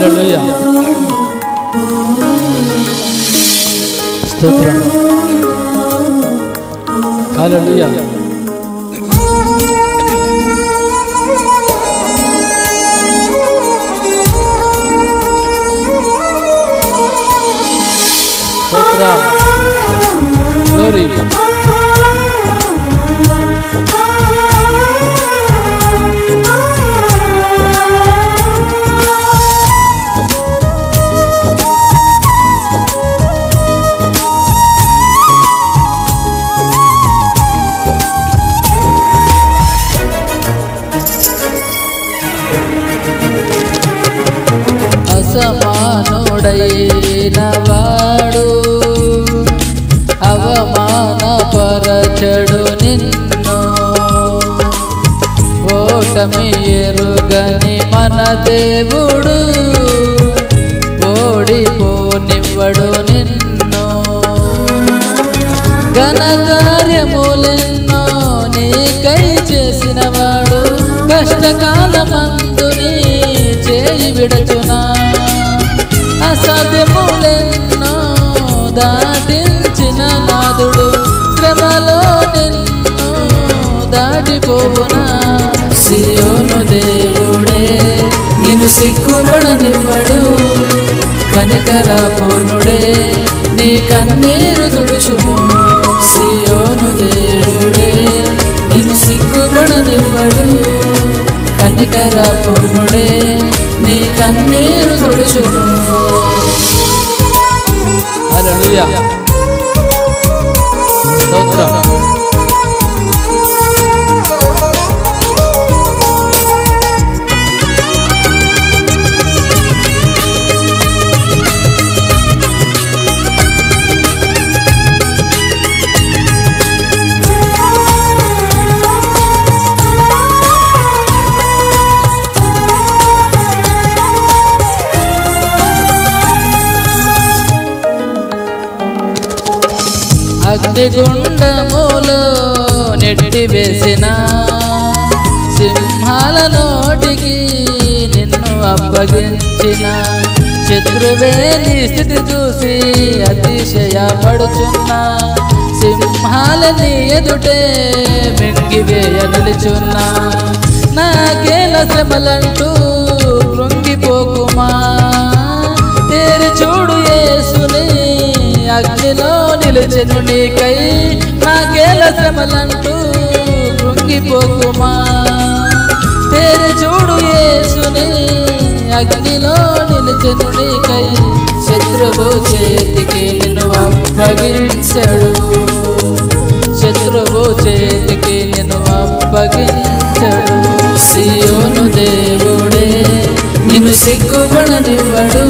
హల్లెలూయా స్తోత్రం హల్లెలూయా స్తోత్రం గ్లోరీ అసమానుడైన వాడు అవమానపరచడు నిన్ను ఓటమి ఎరుగని మన దేవుడు ఓడిపోనివ్వడు నిన్ను ఘనకార్యములెన్నో నీకై చేసిన వాడు కష్టకాలమందు నీ చేయి విడచునా అసాధ్యములెన్నో దాటించిన నాదుడు శ్రమలో నిన్ను దాటిపోవునా సియోను దేవుడే నిన్ను సిగ్గుపడనివ్వడు కనికరాపూర్ణుడే నీ కన్నీరు తుడుచును సియోను దేవుడే నిన్ను సిగ్గుపడనివ్వడు కనికరాపూర్ణుడే నీ కన్నీరు తుడుచును హల్లెలూయా స్తోత్రం అగ్నిగుండములో నెట్టివేసిన సింహాల నోటికి నిన్ను అప్పగించిన శత్రువే నీ స్థితి చూసి అతిశయపడుచున్నా సింహాలని ఎదుటే మింగివేయ నిలుచున్నా నాకేల శ్రమలంటూ కృంగిపోకుమా తేరి చూడు యేసుని అగ్నిలో నిలిచెను నీకై నాకేల శ్రమలంటూ కృంగిపోకుమా తేరి చూడు యేసుని అగ్నిలో నిలిచెను నీకై శత్రువు చేతికి నిన్ను అప్పగించడు శత్రువు చేతికి నిన్ను అప్పగించడు సియోను దేవుడే నిన్ను సిగ్గుపడనివ్వడు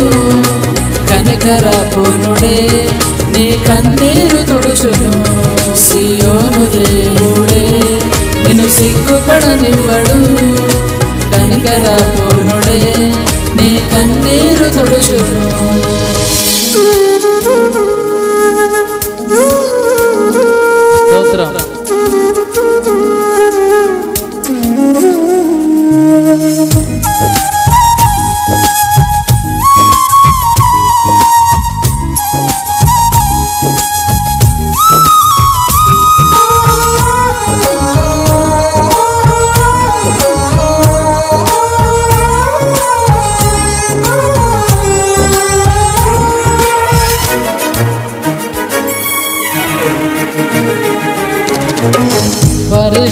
కనికరాపూర్ణుడే నీ కన్నీరు తుడుచును సియోను దేవుడే నిన్ను సిగ్గుపడనివ్వడు కనికరాపూర్ణుడే నీ కన్నీరు తుడుచును స్తోత్రం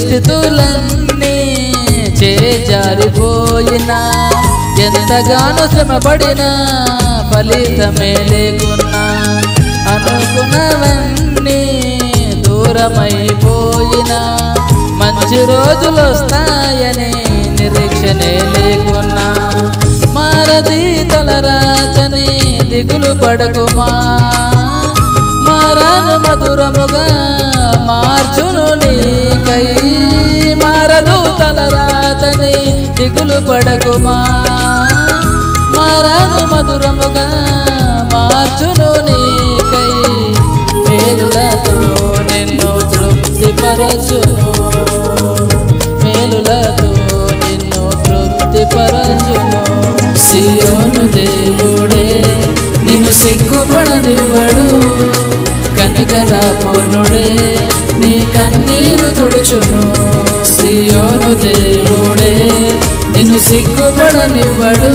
పరిస్థితులన్నీ చేజారిపోయినా ఎంతగానో శ్రమపడినా ఫలితమే లేకున్నా అనుకున్నవన్నీ దూరమైపోయినా మంచి రోజులు వస్తాయని నిరీక్షనే లేకున్నా మారది తలరాచని దిగులు పడకుమా మారాను మధురముగా మార్చును నీకై మారదు తలరాతని దిగులు పడకుమా మారాను మధురముగా మార్చును నీకై మేలులతో నిన్ను తృప్తిపరచును మేలులతో నిన్ను తృప్తిపరచును సియోను కనికర పూర్ణుడే నీ కన్నీరు తుడుచును. సియోను దేవుడే నిన్ను సిగ్గుపడనివ్వడు.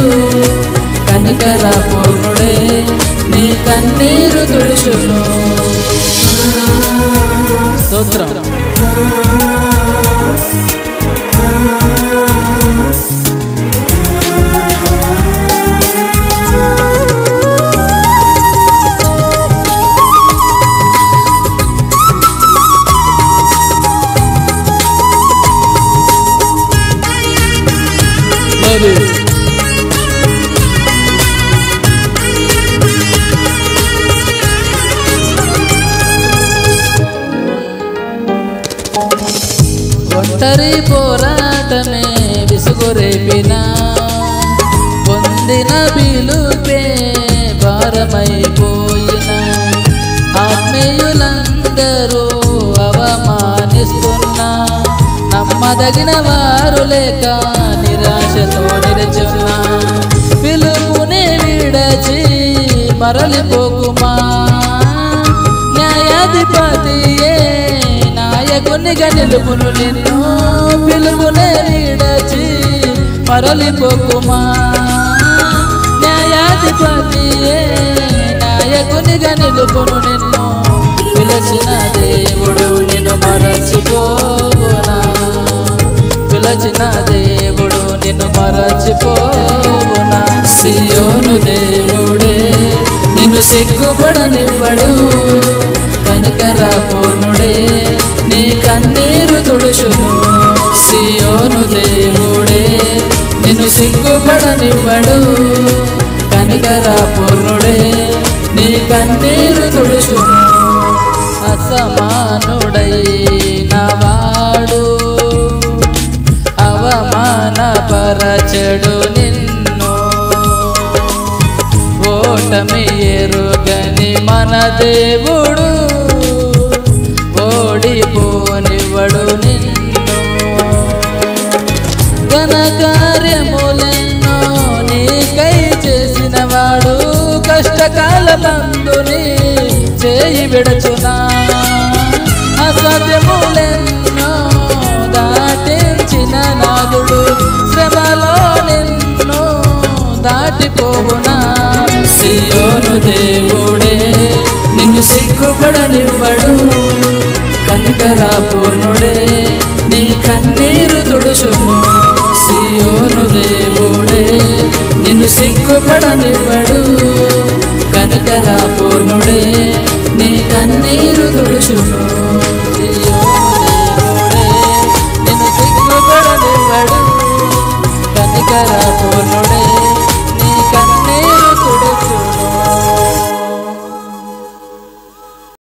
కనికర పూర్ణుడే నీ కన్నీరు తుడుచును. స్తోత్రం. ఒంటరి పోరాటమే విసుగురేపినా పొందిన పిలుపే భారమైపోయిన ఆత్మీయులందరూ అవమానిస్తున్నా నమ్మదగిన వారు లేక నిరాశతో నిలుచున్నా పిలుపునే విడచి మరలిపోకుమా న్యాయాధిపతియే నాయకునిగా నిలుపును నిన్ను పిలుపునే విడచి మరలిపోకుమా న్యాయాధిపతియే నాయకునిగా నిలుపును నిన్ను పిలిచిన దేవుడు నిన్ను మరచిపోవునా పిలిచిన దేవుడు నిన్ను మరచిపోవునా సియోను దేవుడే నిన్ను సిగ్గుపడనివ్వడు. కనికర పూర్ణుడే నీ కన్నీరు తుడుచును. సియోను దేవుడే నిన్ను సిగ్గుపడనివ్వడు. కనికర పూర్ణుడే నీ కన్నీరు తుడుచును. అసమానుడైన వాడు అవమానపరచడు నిన్ను. ఓటమి ఎరుగని మన దేవుడు ఓడిపోనివ్వడు నిన్ను. ఘనకార్యములెన్నో నీకై చేసిన వాడు కష్టకాలమందుని చేయి విడచునా. అసాధ్యములెన్నో దాటించిన నాదుడు శ్రమలో నిన్ను దాటిపోవునా. సియోను దేవుడే నిన్ను సిగ్గుపడనివ్వడు. కనికర పూర్ణుడే నీ కన్నీరు తుడుచును. సియోను దేవుడే నిన్ను సిగ్గుపడనివ్వడు. కనికర పూర్ణుడే నీ కన్నీరు తుడుచును.